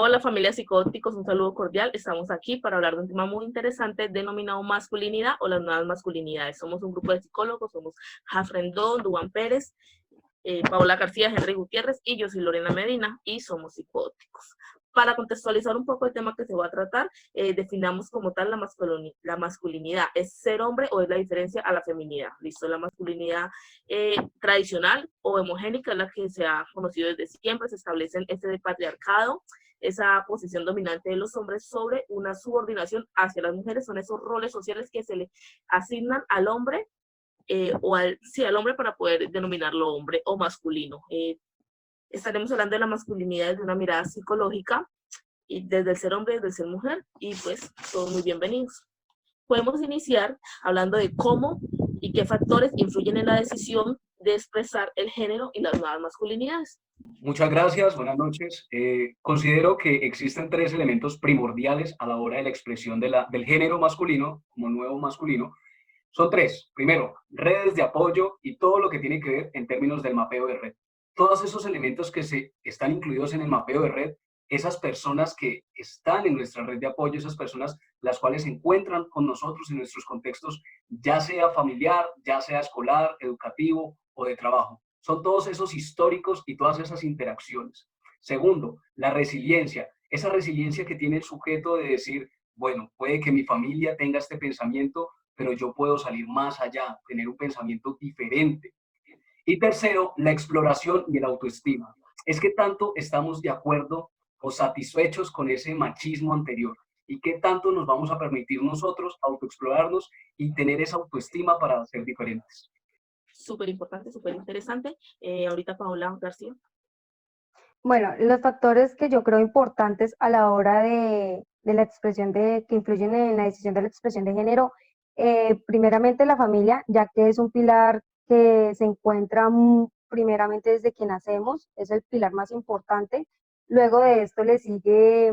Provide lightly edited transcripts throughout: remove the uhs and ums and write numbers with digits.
Hola familia psicóticos, un saludo cordial. Estamos aquí para hablar de un tema muy interesante denominado masculinidad o las nuevas masculinidades. Somos un grupo de psicólogos, somos Jafrendón, Duan Pérez, Paola García, Henry Gutiérrez y yo soy Lorena Medina y somos psicóticos. Para contextualizar un poco el tema que se va a tratar, definamos como tal la masculinidad. ¿Es ser hombre o es la diferencia a la feminidad? ¿Listo? La masculinidad tradicional o homogénica es la que se ha conocido desde siempre, se establece este patriarcado, esa posición dominante de los hombres sobre una subordinación hacia las mujeres, son esos roles sociales que se le asignan al hombre al hombre para poder denominarlo hombre o masculino. Estaremos hablando de la masculinidad desde una mirada psicológica, y desde el ser hombre, desde el ser mujer, y pues todos muy bienvenidos. Podemos iniciar hablando de cómo y qué factores influyen en la decisión de expresar el género y las nuevas masculinidades. Muchas gracias, buenas noches. Considero que existen tres elementos primordiales a la hora de la expresión del género masculino como nuevo masculino. Son tres. Primero, redes de apoyo y todo lo que tiene que ver en términos del mapeo de red. Todos esos elementos que están incluidos en el mapeo de red, esas personas que están en nuestra red de apoyo, esas personas las cuales se encuentran con nosotros en nuestros contextos, ya sea familiar, ya sea escolar, educativo o de trabajo. Son todos esos históricos y todas esas interacciones. Segundo, la resiliencia. Esa resiliencia que tiene el sujeto de decir, bueno, puede que mi familia tenga este pensamiento, pero yo puedo salir más allá, tener un pensamiento diferente. Y tercero, la exploración y el autoestima. Es que tanto estamos de acuerdo o satisfechos con ese machismo anterior y qué tanto nos vamos a permitir nosotros autoexplorarnos y tener esa autoestima para ser diferentes. Súper importante, súper interesante. Ahorita Paola García. Bueno, los factores que yo creo importantes a la hora de la expresión que influyen en la decisión de la expresión de género, primeramente la familia, ya que es un pilar que se encuentra primeramente desde que nacemos, es el pilar más importante. Luego de esto le sigue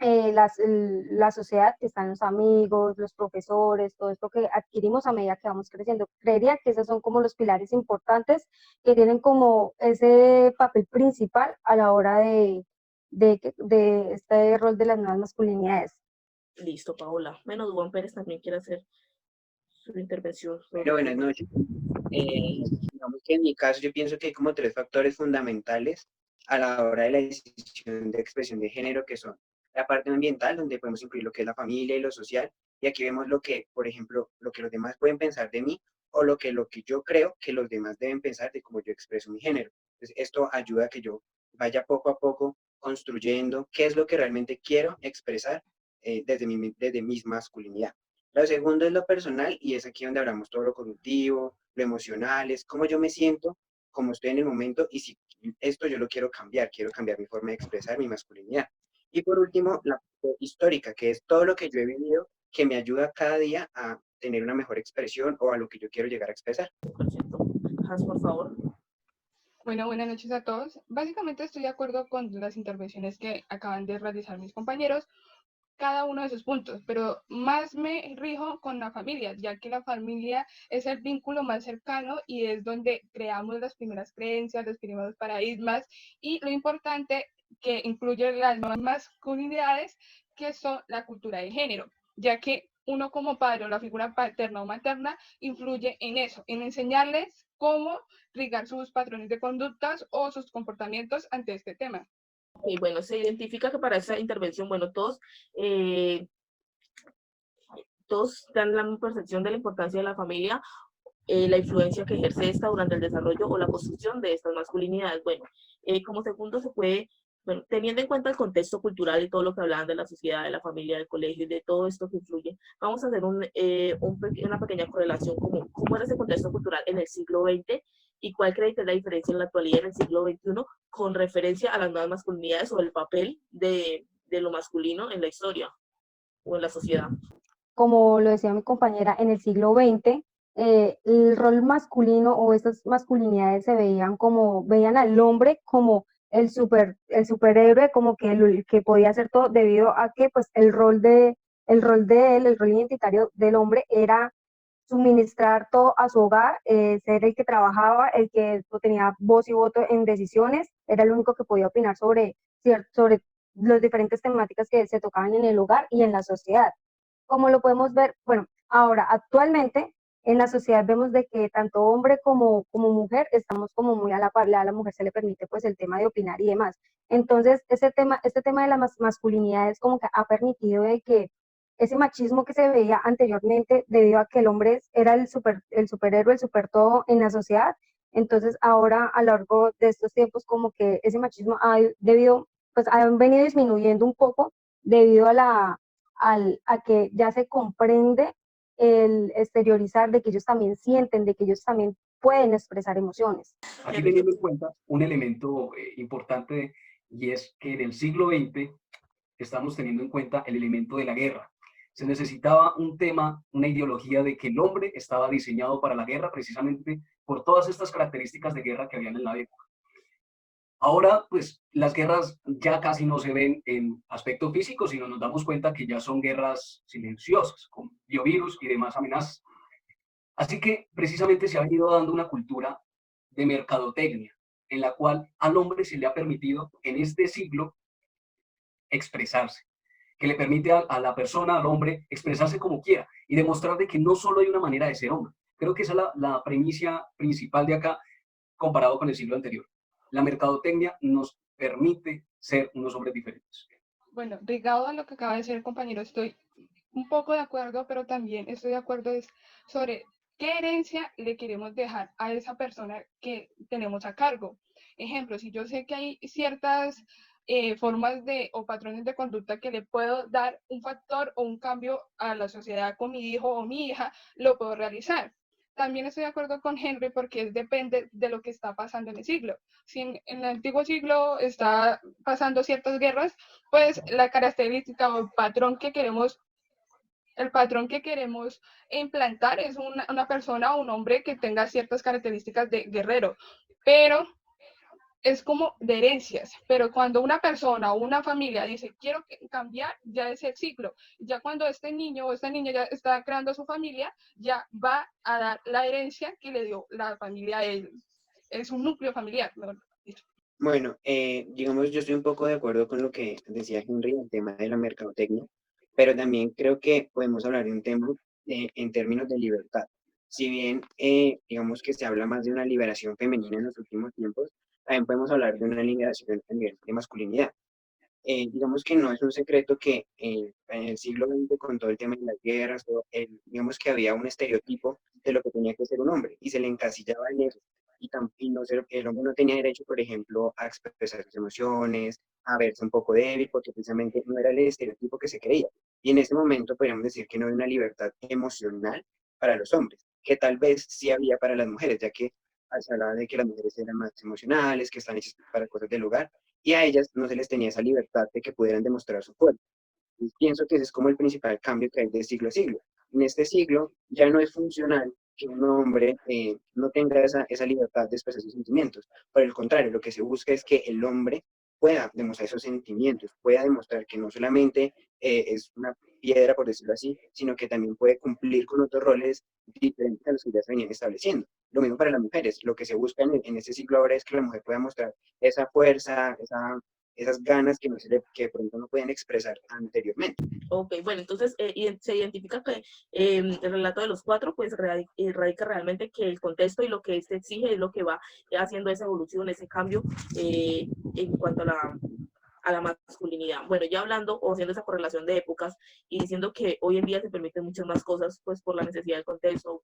la sociedad, que están los amigos, los profesores, todo esto que adquirimos a medida que vamos creciendo. Creería que esos son como los pilares importantes que tienen como ese papel principal a la hora de este rol de las nuevas masculinidades. Listo, Paola. Menos Juan Pérez también quiere hacer su intervención. Pero buenas noches. Digamos que en mi caso yo pienso que hay como tres factores fundamentales a la hora de la decisión de expresión de género, que son la parte ambiental, donde podemos incluir lo que es la familia y lo social, y aquí vemos lo que, por ejemplo, lo que los demás pueden pensar de mí, o lo que yo creo que los demás deben pensar de cómo yo expreso mi género. Entonces, esto ayuda a que yo vaya poco a poco construyendo qué es lo que realmente quiero expresar desde mi masculinidad. Lo segundo es lo personal y es aquí donde hablamos todo lo cognitivo, lo emocional, es cómo yo me siento, cómo estoy en el momento y si esto yo lo quiero cambiar mi forma de expresar mi masculinidad. Y por último, la parte histórica, que es todo lo que yo he vivido que me ayuda cada día a tener una mejor expresión o a lo que yo quiero llegar a expresar. Perfecto. Hans, por favor. Bueno, buenas noches a todos. Básicamente estoy de acuerdo con las intervenciones que acaban de realizar mis compañeros, cada uno de esos puntos, pero más me rijo con la familia, ya que la familia es el vínculo más cercano y es donde creamos las primeras creencias, los primeros paradigmas y lo importante que incluye las nuevas masculinidades, que son la cultura de género, ya que uno como padre o la figura paterna o materna influye en eso, en enseñarles cómo ligar sus patrones de conductas o sus comportamientos ante este tema. Y bueno, se identifica que para esa intervención, bueno, todos dan la percepción de la importancia de la familia, la influencia que ejerce esta durante el desarrollo o la construcción de estas masculinidades. Bueno, como segundo se puede, bueno, teniendo en cuenta el contexto cultural y todo lo que hablaban de la sociedad, de la familia, del colegio y de todo esto que influye, vamos a hacer una pequeña correlación cómo era ese contexto cultural en el siglo XX y cuál cree que es la diferencia en la actualidad en el siglo XXI con referencia a las nuevas masculinidades o el papel de lo masculino en la historia o en la sociedad. Como lo decía mi compañera, en el siglo XX, el rol masculino o estas masculinidades veían al hombre como el superhéroe, como que el que podía hacer todo, debido a que pues el rol identitario del hombre era suministrar todo a su hogar, ser el que trabajaba, el que tenía voz y voto en decisiones, era el único que podía opinar sobre las diferentes temáticas que se tocaban en el hogar y en la sociedad. Como lo podemos ver, bueno, ahora actualmente en la sociedad vemos de que tanto hombre como mujer estamos como muy a la par, a la mujer se le permite pues el tema de opinar y demás. Entonces, este tema de la masculinidad es como que ha permitido de que ese machismo que se veía anteriormente debido a que el hombre era el superhéroe, el super todo en la sociedad. Entonces, ahora a lo largo de estos tiempos como que ese machismo pues ha venido disminuyendo un poco debido a que ya se comprende el exteriorizar de que ellos también sienten, de que ellos también pueden expresar emociones. Aquí teniendo en cuenta un elemento importante, y es que en el siglo XX estamos teniendo en cuenta el elemento de la guerra. Se necesitaba un tema, una ideología de que el hombre estaba diseñado para la guerra precisamente por todas estas características de guerra que habían en la época. Ahora, pues, las guerras ya casi no se ven en aspecto físico, sino nos damos cuenta que ya son guerras silenciosas, con biovirus y demás amenazas. Así que, precisamente, se ha venido dando una cultura de mercadotecnia, en la cual al hombre se le ha permitido, en este siglo, expresarse, que le permite a la persona, al hombre, expresarse como quiera y demostrar de que no solo hay una manera de ser hombre. Creo que esa es la premisa principal de acá, comparado con el siglo anterior. La mercadotecnia nos permite ser unos hombres diferentes. Bueno, ligado a lo que acaba de decir el compañero, estoy un poco de acuerdo, pero también estoy de acuerdo sobre qué herencia le queremos dejar a esa persona que tenemos a cargo. Ejemplo, si yo sé que hay ciertas formas o patrones de conducta que le puedo dar un factor o un cambio a la sociedad con mi hijo o mi hija, lo puedo realizar. También estoy de acuerdo con Henry porque depende de lo que está pasando en el siglo. Si en el antiguo siglo está pasando ciertas guerras, pues la característica o el patrón que queremos implantar es una persona o un hombre que tenga ciertas características de guerrero, pero es como de herencias, pero cuando una persona o una familia dice quiero cambiar, ya es el ciclo, ya cuando este niño o esta niña ya está creando su familia, ya va a dar la herencia que le dio la familia a él, es un núcleo familiar, mejor dicho. Bueno, digamos, yo estoy un poco de acuerdo con lo que decía Henry, el tema de la mercadotecnia, pero también creo que podemos hablar de un tema en términos de libertad. Si bien, digamos que se habla más de una liberación femenina en los últimos tiempos, también podemos hablar de una liberación a nivel de masculinidad. Digamos que no es un secreto que en el siglo XX, con todo el tema de las guerras, digamos que había un estereotipo de lo que tenía que ser un hombre y se le encasillaba en eso. Y no el hombre no tenía derecho, por ejemplo, a expresar sus emociones, a verse un poco débil, porque precisamente no era el estereotipo que se creía. Y en ese momento podríamos decir que no había una libertad emocional para los hombres, que tal vez sí había para las mujeres, ya que se hablaba de que las mujeres eran más emocionales, que están hechas para cosas del hogar, y a ellas no se les tenía esa libertad de que pudieran demostrar su fuerza. Y pienso que ese es como el principal cambio que hay de siglo a siglo. En este siglo ya no es funcional que un hombre no tenga esa libertad de expresar sus sentimientos. Por el contrario, lo que se busca es que el hombre pueda demostrar esos sentimientos, pueda demostrar que no solamente es una piedra, por decirlo así, sino que también puede cumplir con otros roles diferentes a los que ya se venían estableciendo. Lo mismo para las mujeres. Lo que se busca en este siglo ahora es que la mujer pueda mostrar esa fuerza, esas ganas que, que de pronto no pueden expresar anteriormente. Ok, bueno, entonces se identifica que el relato de los cuatro pues radica realmente que el contexto y lo que se exige es lo que va haciendo esa evolución, ese cambio en cuanto a la masculinidad. Bueno, ya hablando o haciendo esa correlación de épocas y diciendo que hoy en día se permiten muchas más cosas, pues por la necesidad del contexto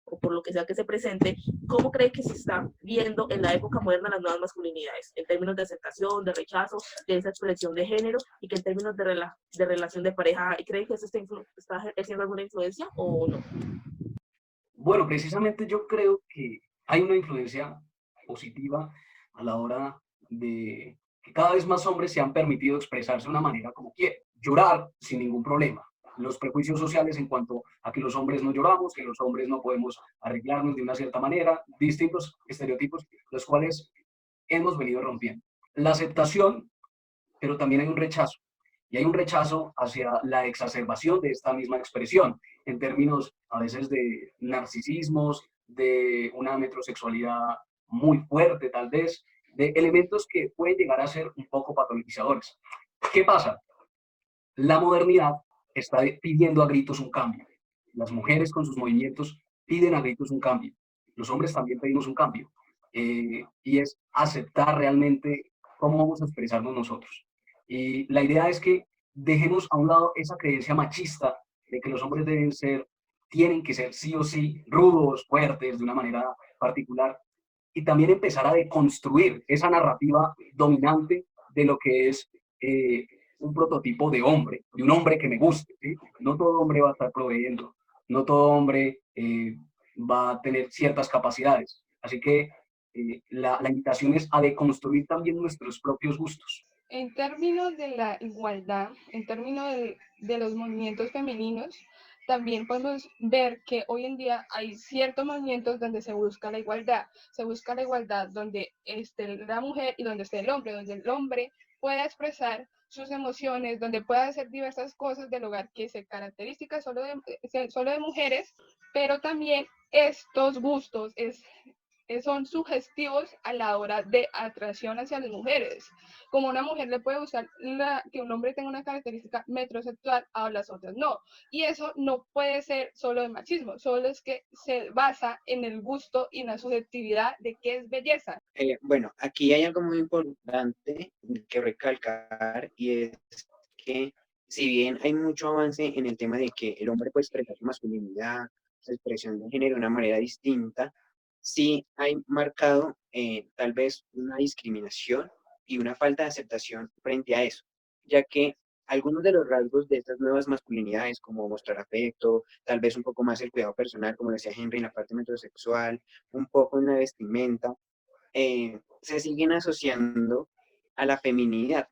o por lo que sea que se presente, ¿cómo cree que se está viendo en la época moderna las nuevas masculinidades? En términos de aceptación, de rechazo, de esa expresión de género y que en términos de relación de pareja, ¿cree que eso está ejerciendo alguna influencia o no? Bueno, precisamente yo creo que hay una influencia positiva a la hora de que cada vez más hombres se han permitido expresarse de una manera como quieren, llorar sin ningún problema. Los prejuicios sociales en cuanto a que los hombres no lloramos, que los hombres no podemos arreglarnos de una cierta manera, distintos estereotipos, los cuales hemos venido rompiendo. La aceptación, pero también hay un rechazo. Y hay un rechazo hacia la exacerbación de esta misma expresión, en términos a veces de narcisismos, de una metrosexualidad muy fuerte tal vez, de elementos que pueden llegar a ser un poco patologizadores. ¿Qué pasa? La modernidad está pidiendo a gritos un cambio. Las mujeres con sus movimientos piden a gritos un cambio. Los hombres también pedimos un cambio. Y es aceptar realmente cómo vamos a expresarnos nosotros. Y la idea es que dejemos a un lado esa creencia machista de que los hombres tienen que ser sí o sí rudos, fuertes, de una manera particular, y también empezar a deconstruir esa narrativa dominante de lo que es un prototipo de hombre, de un hombre que me guste. ¿Sí? No todo hombre va a estar proveyendo, no todo hombre va a tener ciertas capacidades. Así que la invitación es a deconstruir también nuestros propios gustos. En términos de la igualdad, en términos de los movimientos femeninos, también podemos ver que hoy en día hay ciertos movimientos donde se busca la igualdad donde esté la mujer y donde esté el hombre, donde el hombre pueda expresar sus emociones, donde pueda hacer diversas cosas del hogar que se características solo de mujeres, pero también estos gustos son sugestivos a la hora de atracción hacia las mujeres. Como una mujer le puede gustar que un hombre tenga una característica metrosexual, a las otras no. Y eso no puede ser solo de machismo, solo es que se basa en el gusto y en la subjetividad de qué es belleza. Bueno, aquí hay algo muy importante que recalcar y es que si bien hay mucho avance en el tema de que el hombre puede expresar su masculinidad, su expresión de género de una manera distinta, sí hay marcado tal vez una discriminación y una falta de aceptación frente a eso, ya que algunos de los rasgos de estas nuevas masculinidades, como mostrar afecto, tal vez un poco más el cuidado personal, como decía Henry, en la parte metrosexual, un poco en la vestimenta, se siguen asociando a la feminidad.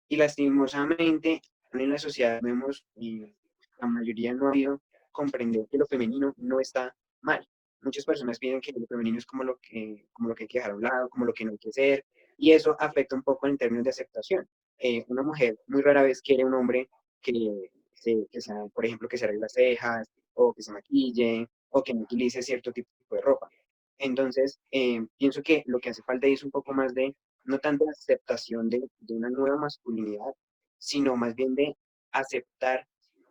Y lastimosamente en la sociedad vemos, y la mayoría no ha habido comprender que lo femenino no está mal. Muchas personas piensan que lo femenino es como lo que hay que dejar a un lado, como lo que no hay que ser, y eso afecta un poco en términos de aceptación. Una mujer muy rara vez quiere un hombre por ejemplo, que se arregle las cejas, o que se maquille, o que no utilice cierto tipo de ropa. Entonces, pienso que lo que hace falta es un poco más de, no tanto de aceptación de una nueva masculinidad, sino más bien de aceptar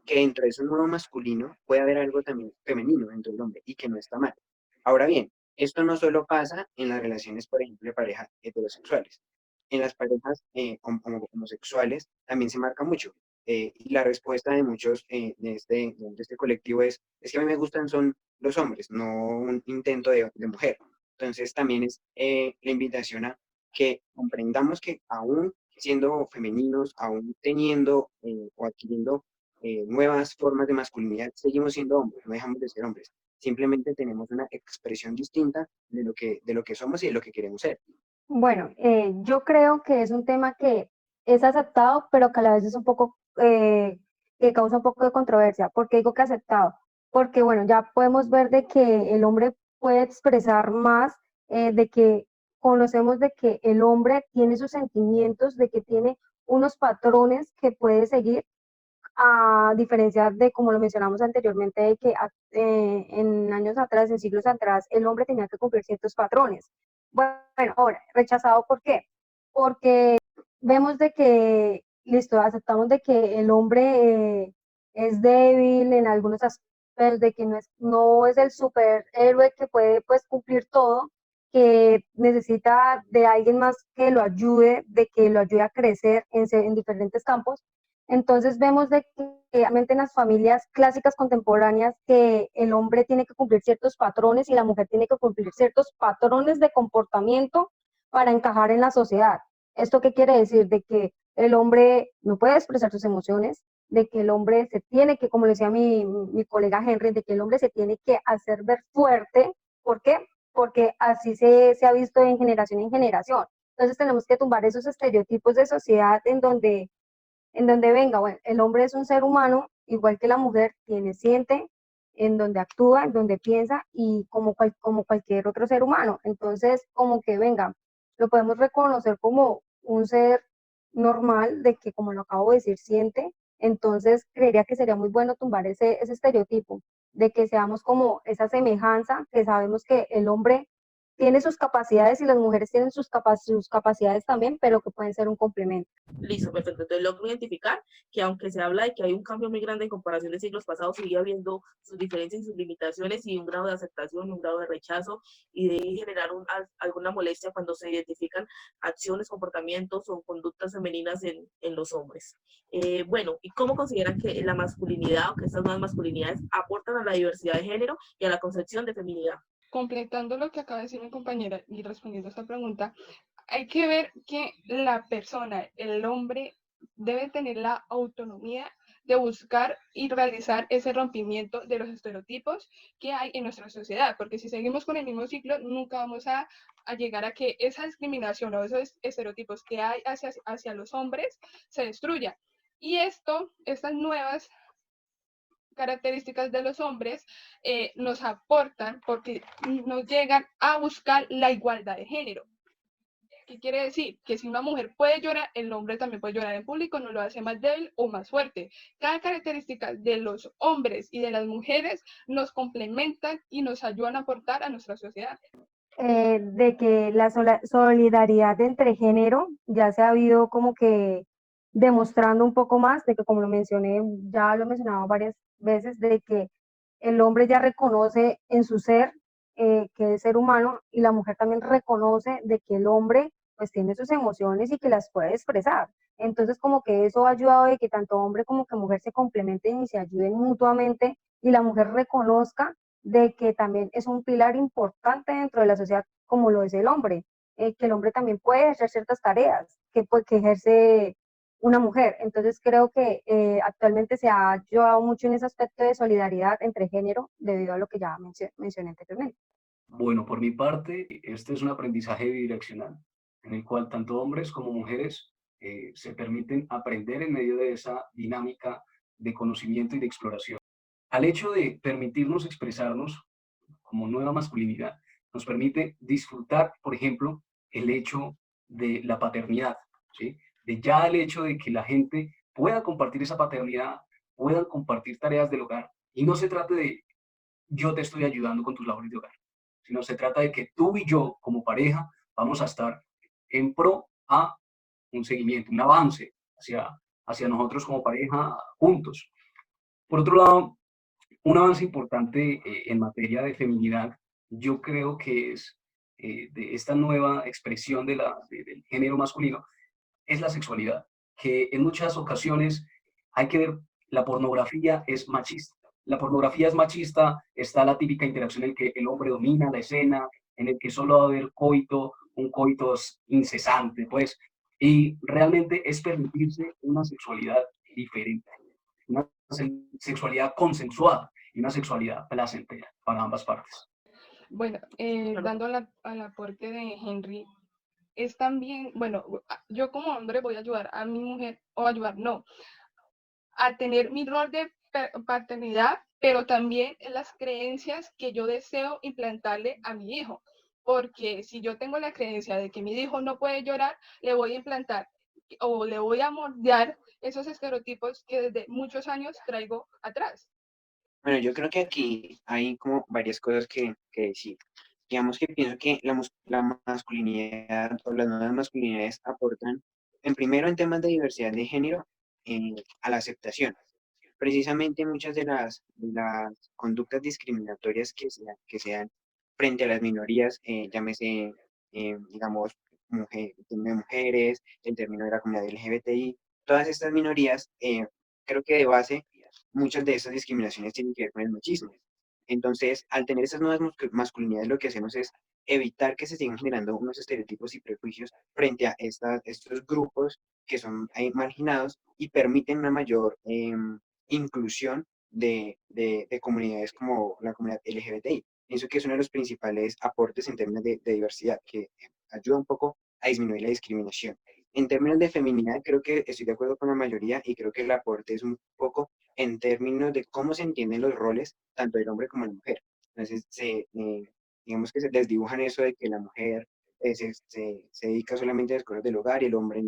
que dentro de ese nuevo masculino puede haber algo también femenino dentro del hombre y que no está mal. Ahora bien, esto no solo pasa en las relaciones, por ejemplo, de parejas heterosexuales. En las parejas homosexuales también se marca mucho. Y la respuesta de muchos de este colectivo es que a mí me gustan son los hombres, no un intento de mujer. Entonces también es la invitación a que comprendamos que aún siendo femeninos, aún teniendo o adquiriendo nuevas formas de masculinidad, seguimos siendo hombres, no dejamos de ser hombres. Simplemente tenemos una expresión distinta de lo que somos y de lo que queremos ser. Bueno, yo creo que es un tema que es aceptado, pero que a la vez es un poco, que causa un poco de controversia. ¿Por qué digo que aceptado? Porque, bueno, ya podemos ver de que el hombre puede expresar más, de que conocemos de que el hombre tiene sus sentimientos, de que tiene unos patrones que puede seguir, a diferencia de, como lo mencionamos anteriormente, de que en años atrás, en siglos atrás, el hombre tenía que cumplir ciertos patrones. Bueno, ahora, rechazado, ¿por qué? Porque vemos de que, listo, aceptamos de que el hombre es débil en algunos aspectos, de que no es el superhéroe que puede pues cumplir todo, que necesita de alguien más que lo ayude, de que lo ayude a crecer en diferentes campos. Entonces vemos de que realmente en las familias clásicas contemporáneas que el hombre tiene que cumplir ciertos patrones y la mujer tiene que cumplir ciertos patrones de comportamiento para encajar en la sociedad. ¿Esto qué quiere decir? De que el hombre no puede expresar sus emociones, de que el hombre se tiene que, como le decía mi colega Henry, de que el hombre se tiene que hacer ver fuerte. ¿Por qué? Porque así se ha visto en generación. Entonces tenemos que tumbar esos estereotipos de sociedad en donde venga, bueno, el hombre es un ser humano, igual que la mujer, siente, en donde actúa, en donde piensa, y como cualquier otro ser humano. Entonces, como que venga, lo podemos reconocer como un ser normal, de que, como lo acabo de decir, siente. Entonces, creería que sería muy bueno tumbar ese estereotipo, de que seamos como esa semejanza, que sabemos que el hombre tiene sus capacidades y las mujeres tienen sus capacidades también, pero que pueden ser un complemento. Listo, perfecto. Entonces logro identificar que aunque se habla de que hay un cambio muy grande en comparación de siglos pasados, sigue habiendo sus diferencias y sus limitaciones y un grado de aceptación, un grado de rechazo y de generar alguna molestia cuando se identifican acciones, comportamientos o conductas femeninas en los hombres. Bueno, ¿y cómo consideran que la masculinidad o que estas nuevas masculinidades aportan a la diversidad de género y a la concepción de feminidad? Completando lo que acaba de decir mi compañera y respondiendo a esta pregunta, hay que ver que la persona, el hombre, debe tener la autonomía de buscar y realizar ese rompimiento de los estereotipos que hay en nuestra sociedad, porque si seguimos con el mismo ciclo, nunca vamos a llegar a que esa discriminación o esos estereotipos que hay hacia los hombres se destruya. Y estas nuevas características de los hombres nos aportan porque nos llegan a buscar la igualdad de género. ¿Qué quiere decir? Que si una mujer puede llorar, el hombre también puede llorar en público, no lo hace más débil o más fuerte. Cada característica de los hombres y de las mujeres nos complementan y nos ayudan a aportar a nuestra sociedad. De que la solidaridad entre género ya se ha habido como que demostrando un poco más, de que como lo mencioné, ya lo he mencionado varias veces, de que el hombre ya reconoce en su ser que es ser humano y la mujer también reconoce de que el hombre pues tiene sus emociones y que las puede expresar. Entonces como que eso ha ayudado de que tanto hombre como que mujer se complementen y se ayuden mutuamente y la mujer reconozca de que también es un pilar importante dentro de la sociedad como lo es el hombre, que el hombre también puede ejercer ciertas tareas que ejerce una mujer. Entonces creo que actualmente se ha ayudado mucho en ese aspecto de solidaridad entre género debido a lo que ya mencioné anteriormente. Bueno, por mi parte, este es un aprendizaje bidireccional, en el cual tanto hombres como mujeres se permiten aprender en medio de esa dinámica de conocimiento y de exploración. Al hecho de permitirnos expresarnos como nueva masculinidad, nos permite disfrutar, por ejemplo, el hecho de la paternidad, ¿sí? De ya el hecho de que la gente pueda compartir esa paternidad, puedan compartir tareas del hogar, y no se trate de yo te estoy ayudando con tus labores de hogar, sino se trata de que tú y yo como pareja vamos a estar en pro a un seguimiento, un avance hacia nosotros como pareja juntos. Por otro lado, un avance importante en materia de feminidad, yo creo que es de esta nueva expresión del género masculino, es la sexualidad, que en muchas ocasiones hay que ver, la pornografía es machista. La pornografía es machista, está la típica interacción en la que el hombre domina la escena, en el que solo va a haber coito, un coito incesante, pues, y realmente es permitirse una sexualidad diferente, una sexualidad consensuada y una sexualidad placentera para ambas partes. Bueno, dando al aporte de Henry, es también, bueno, yo como hombre voy a ayudar a mi mujer, o ayudar, no, a tener mi rol de paternidad, pero también las creencias que yo deseo implantarle a mi hijo. Porque si yo tengo la creencia de que mi hijo no puede llorar, le voy a implantar o le voy a moldear esos estereotipos que desde muchos años traigo atrás. Bueno, yo creo que aquí hay como varias cosas que decir. Digamos que pienso que la masculinidad o las nuevas masculinidades aportan, en primero, en temas de diversidad de género, a la aceptación. Precisamente muchas de las conductas discriminatorias que se dan frente a las minorías, llámese, digamos, el término de mujeres, el término de la comunidad LGBTI, todas estas minorías, creo que de base muchas de esas discriminaciones tienen que ver con el machismo. Entonces, al tener esas nuevas masculinidades, lo que hacemos es evitar que se sigan generando unos estereotipos y prejuicios frente a estos grupos que son marginados y permiten una mayor inclusión de comunidades como la comunidad LGBTI. Pienso que es uno de los principales aportes en términos de diversidad, que ayuda un poco a disminuir la discriminación. En términos de feminidad, creo que estoy de acuerdo con la mayoría y creo que el aporte es un poco en términos de cómo se entienden los roles, tanto del hombre como de la mujer. Entonces, digamos que se desdibujan eso de que la mujer se dedica solamente a las cosas del hogar y el hombre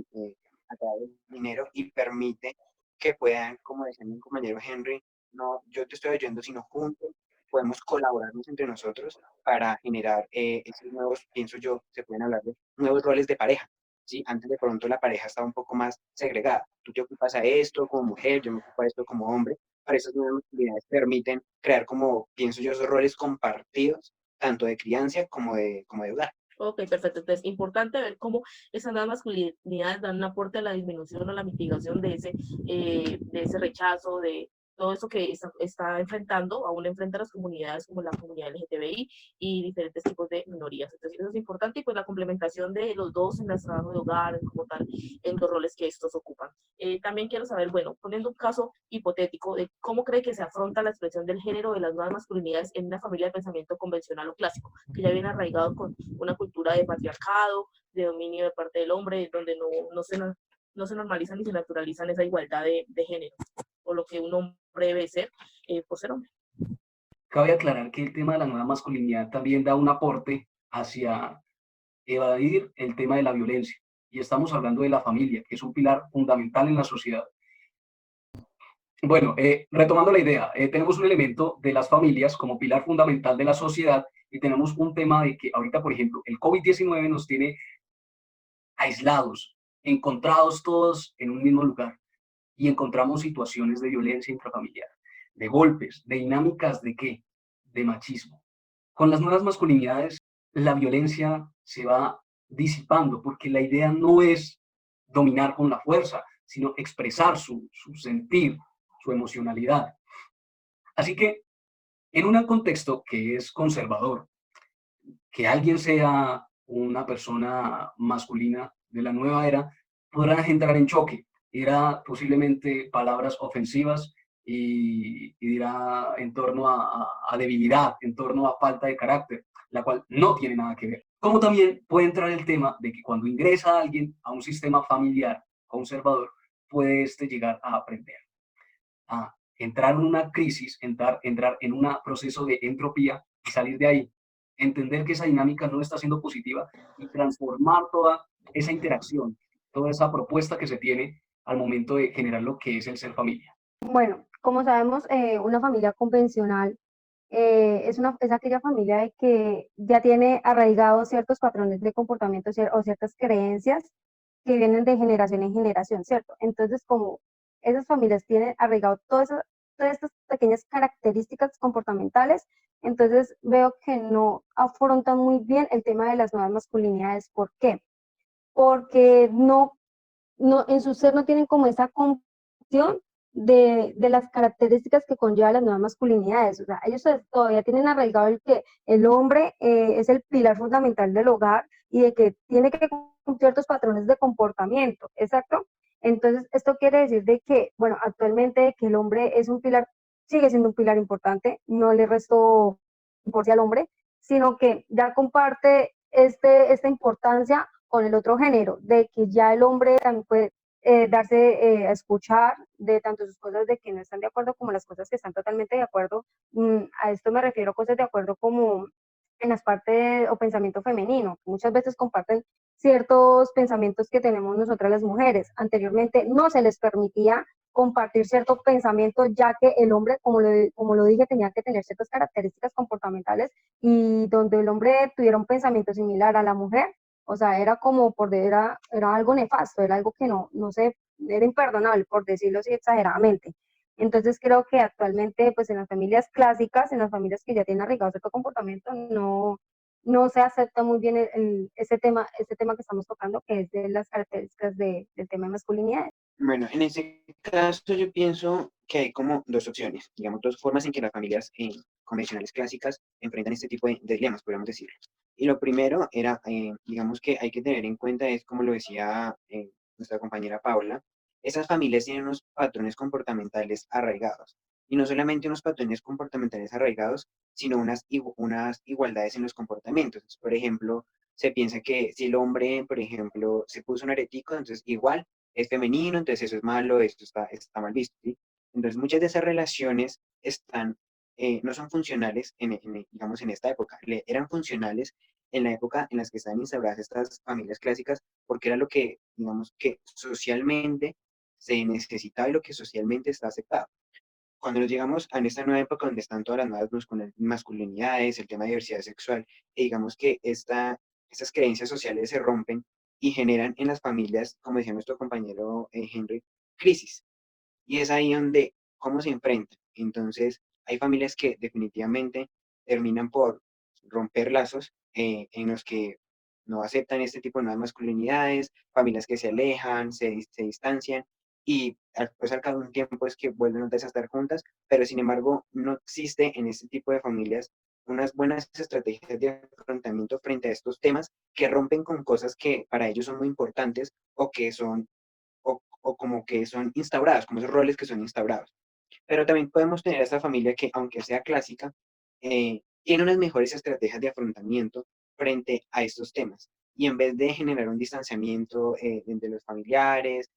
atrae el dinero y permite que puedan, como decía mi compañero Henry, no yo te estoy ayudando, sino juntos podemos colaborarnos entre nosotros para generar esos nuevos, pienso yo, se pueden hablar de nuevos roles de pareja, ¿sí? Antes de pronto la pareja estaba un poco más segregada. Tú te ocupas a esto como mujer, yo me ocupo a esto como hombre. Para esas nuevas actividades permiten crear como, pienso yo, esos roles compartidos, tanto de crianza como de hogar. Ok, perfecto. Entonces, importante ver cómo esas nuevas masculinidades dan un aporte a la disminución o la mitigación de ese rechazo, de todo eso que está enfrentando, aún enfrenta a las comunidades como la comunidad LGTBI y diferentes tipos de minorías. Entonces, eso es importante y pues la complementación de los dos en el trabajo de hogar, como tal, en los roles que estos ocupan. También quiero saber, bueno, poniendo un caso hipotético de cómo cree que se afronta la expresión del género de las nuevas masculinidades en una familia de pensamiento convencional o clásico, que ya viene arraigado con una cultura de patriarcado, de dominio de parte del hombre, donde no se normalizan ni se naturalizan esa igualdad de género, o lo que un hombre debe ser por ser hombre. Cabe aclarar que el tema de la nueva masculinidad también da un aporte hacia evadir el tema de la violencia. Y estamos hablando de la familia, que es un pilar fundamental en la sociedad. Bueno, retomando la idea, tenemos un elemento de las familias como pilar fundamental de la sociedad y tenemos un tema de que ahorita, por ejemplo, el COVID-19 nos tiene aislados, encontrados todos en un mismo lugar y encontramos situaciones de violencia intrafamiliar, de golpes, de dinámicas de qué, de machismo. Con las nuevas masculinidades, la violencia se va disipando porque la idea no es dominar con la fuerza, sino expresar su sentir, su emocionalidad. Así que en un contexto que es conservador, que alguien sea una persona masculina de la nueva era, podrán entrar en choque. Dirá posiblemente palabras ofensivas y dirá en torno a debilidad, en torno a falta de carácter, la cual no tiene nada que ver. Como también puede entrar el tema de que cuando ingresa alguien a un sistema familiar conservador, puede llegar a aprender, a entrar en una crisis, entrar en un proceso de entropía y salir de ahí, entender que esa dinámica no está siendo positiva y transformar toda esa interacción, toda esa propuesta que se tiene al momento de generar lo que es el ser familia. Bueno, como sabemos, una familia convencional es aquella familia de que ya tiene arraigados ciertos patrones de comportamiento o ciertas creencias que vienen de generación en generación, ¿cierto? Entonces, como esas familias tienen arraigado todas estas pequeñas características comportamentales, entonces veo que no afrontan muy bien el tema de las nuevas masculinidades. ¿Por qué? Porque en su ser no tienen como esa comprensión de las características que conllevan las nuevas masculinidades. O sea, ellos todavía tienen arraigado el que el hombre es el pilar fundamental del hogar y de que tiene que cumplir ciertos patrones de comportamiento, ¿exacto? Entonces, esto quiere decir de que, bueno, actualmente que el hombre es un pilar, sigue siendo un pilar importante, no le resto importancia al hombre, sino que ya comparte esta importancia con el otro género, de que ya el hombre también puede darse a escuchar de tanto sus cosas de que no están de acuerdo como las cosas que están totalmente de acuerdo. A esto me refiero a cosas de acuerdo como en las partes o pensamiento femenino, que muchas veces comparten ciertos pensamientos que tenemos nosotras las mujeres. Anteriormente no se les permitía compartir cierto pensamiento, ya que el hombre, como lo dije, tenía que tener ciertas características comportamentales y donde el hombre tuviera un pensamiento similar a la mujer, o sea, era como era algo nefasto, era algo que no sé, era imperdonable, por decirlo así exageradamente. Entonces creo que actualmente, pues en las familias clásicas, en las familias que ya tienen arraigado cierto comportamiento, no se acepta muy bien ese tema que estamos tocando, que es de las características del tema de masculinidad. Bueno, en ese caso yo pienso que hay como dos opciones, digamos, dos formas en que las familias convencionales clásicas enfrentan este tipo de dilemas, podríamos decirlo. Y lo primero era, digamos que hay que tener en cuenta, es como lo decía nuestra compañera Paula, esas familias tienen unos patrones comportamentales arraigados. Y no solamente unos patrones comportamentales arraigados, sino unas igualdades en los comportamientos. Entonces, por ejemplo, se piensa que si el hombre, por ejemplo, se puso un aretico, entonces igual es femenino, entonces eso es malo, esto está mal visto, ¿sí? Entonces muchas de esas relaciones no son funcionales, digamos, en esta época. Eran funcionales en la época en las que estaban instauradas estas familias clásicas, porque era lo que, digamos, que socialmente se necesitaba y lo que socialmente está aceptado. cuando nos llegamos a esta nueva época donde están todas las nuevas masculinidades, el tema de diversidad sexual, y digamos que estas creencias sociales se rompen y generan en las familias, como decía nuestro compañero Henry, crisis. Y es ahí donde, ¿cómo se enfrentan? Entonces, hay familias que definitivamente terminan por romper lazos en los que no aceptan este tipo de nuevas masculinidades, familias que se alejan, se distancian, y pues al cabo de un tiempo es que vuelven otra vez a estar juntas, pero sin embargo no existe en este tipo de familias unas buenas estrategias de afrontamiento frente a estos temas que rompen con cosas que para ellos son muy importantes o que son o como que son instaurados, como esos roles que son instaurados. Pero también podemos tener a esta familia que, aunque sea clásica, tiene unas mejores estrategias de afrontamiento frente a estos temas. Y en vez de generar un distanciamiento entre los familiares,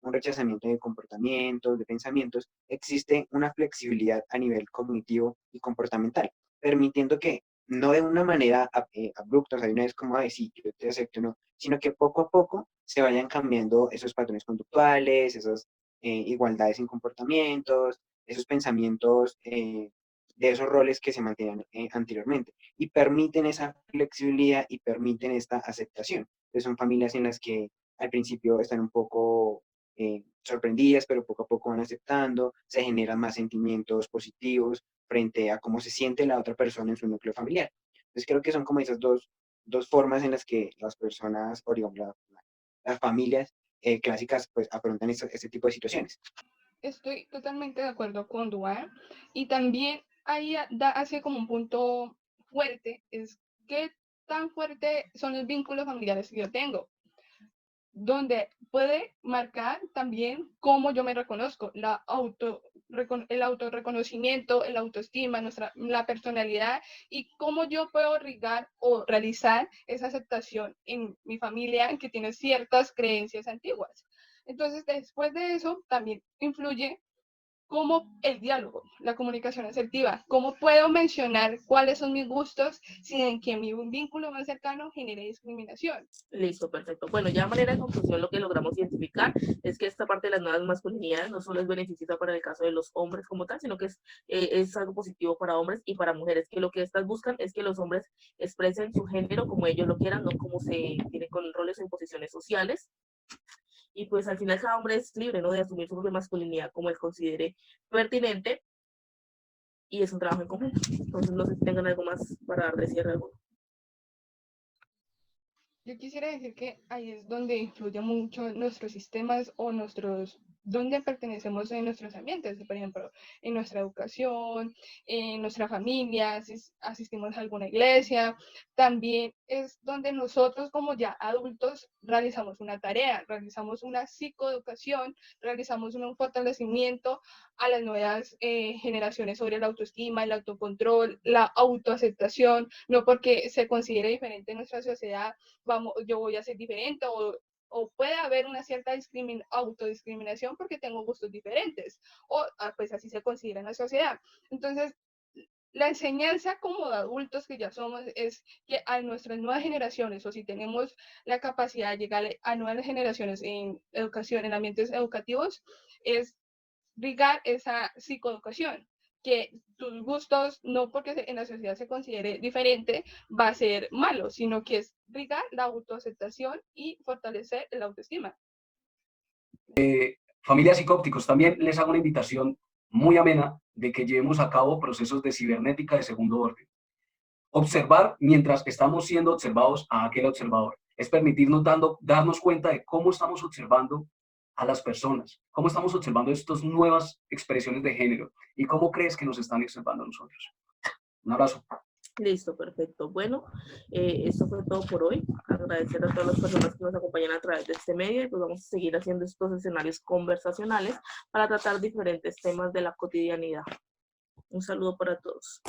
un rechazamiento de comportamientos, de pensamientos, existe una flexibilidad a nivel cognitivo y comportamental, permitiendo que no de una manera abrupta, o sea, de una vez como, ay, sí, yo te acepto, no, sino que poco a poco se vayan cambiando esos patrones conductuales, esas igualdades en comportamientos, esos pensamientos de esos roles que se mantenían anteriormente y permiten esa flexibilidad y permiten esta aceptación. Entonces son familias en las que al principio están un poco sorprendidas, pero poco a poco van aceptando, se generan más sentimientos positivos frente a cómo se siente la otra persona en su núcleo familiar. Entonces creo que son como esas dos formas en las que las personas, o digamos, las familias clásicas pues afrontan este tipo de situaciones. Estoy totalmente de acuerdo con Duan, y también ahí hace como un punto fuerte, es qué tan fuerte son los vínculos familiares que yo tengo, donde puede marcar también cómo yo me reconozco, el autorreconocimiento, el autoestima, la personalidad, y cómo yo puedo rigar o realizar esa aceptación en mi familia que tiene ciertas creencias antiguas. Entonces, después de eso, también influye cómo el diálogo, la comunicación asertiva, cómo puedo mencionar cuáles son mis gustos sin que mi vínculo más cercano genere discriminación. Listo, perfecto. Bueno, ya de manera de conclusión, lo que logramos identificar es que esta parte de las nuevas masculinidades no solo es beneficiosa para el caso de los hombres como tal, sino que es algo positivo para hombres y para mujeres, que lo que estas buscan es que los hombres expresen su género como ellos lo quieran, no como se tiene con roles o imposiciones sociales. Y pues al final cada hombre es libre, ¿no?, de asumir su propia masculinidad como él considere pertinente, y es un trabajo en conjunto. Entonces no sé si tengan algo más para dar de cierre alguno. Yo quisiera decir que ahí es donde influye mucho nuestros sistemas o donde pertenecemos en nuestros ambientes, por ejemplo, en nuestra educación, en nuestra familia, si asistimos a alguna iglesia. También es donde nosotros como ya adultos realizamos una tarea, realizamos una psicoeducación, realizamos un fortalecimiento a las nuevas generaciones sobre la autoestima, el autocontrol, la autoaceptación, no porque se considere diferente en nuestra sociedad, yo voy a ser diferente, o puede haber una cierta autodiscriminación porque tengo gustos diferentes, o pues así se considera en la sociedad. Entonces, la enseñanza como de adultos que ya somos es que a nuestras nuevas generaciones, o si tenemos la capacidad de llegar a nuevas generaciones en educación, en ambientes educativos, es ligar esa psicoeducación, que tus gustos, no porque en la sociedad se considere diferente, va a ser malo, sino que es ligar la autoaceptación y fortalecer la autoestima. Familias psicópticos, también les hago una invitación muy amena de que llevemos a cabo procesos de cibernética de segundo orden. Observar mientras estamos siendo observados a aquel observador. Es permitirnos darnos cuenta de cómo estamos observando a las personas, cómo estamos observando estas nuevas expresiones de género y cómo crees que nos están observando a nosotros. Un abrazo. Listo, perfecto. Bueno, esto fue todo por hoy. Agradecer a todas las personas que nos acompañan a través de este medio, y pues vamos a seguir haciendo estos escenarios conversacionales para tratar diferentes temas de la cotidianidad. Un saludo para todos.